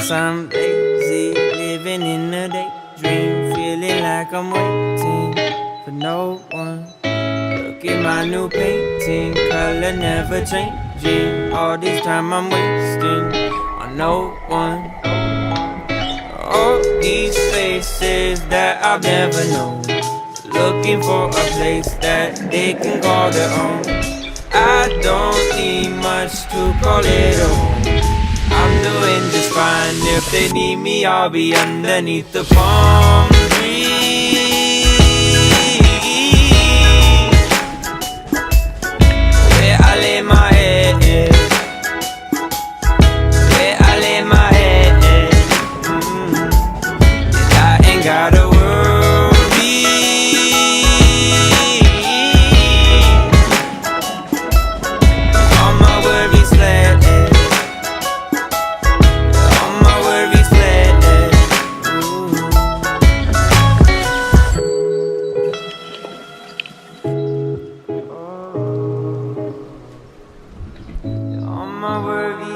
guess I'm lazy, living in a daydream, feeling like I'm waiting for no one. Look at my new painting, color never changing. All this time I'm wasting on no one. All these faces that I've never known, looking for a place that they can call their own. I don't need much to call it a home. I'm doing just fine. If they need me, I'll be underneath the palm tree, where I lay my head, where I lay my head. I ain't gotta worry. All my worries fled, all my worries fled. All my worries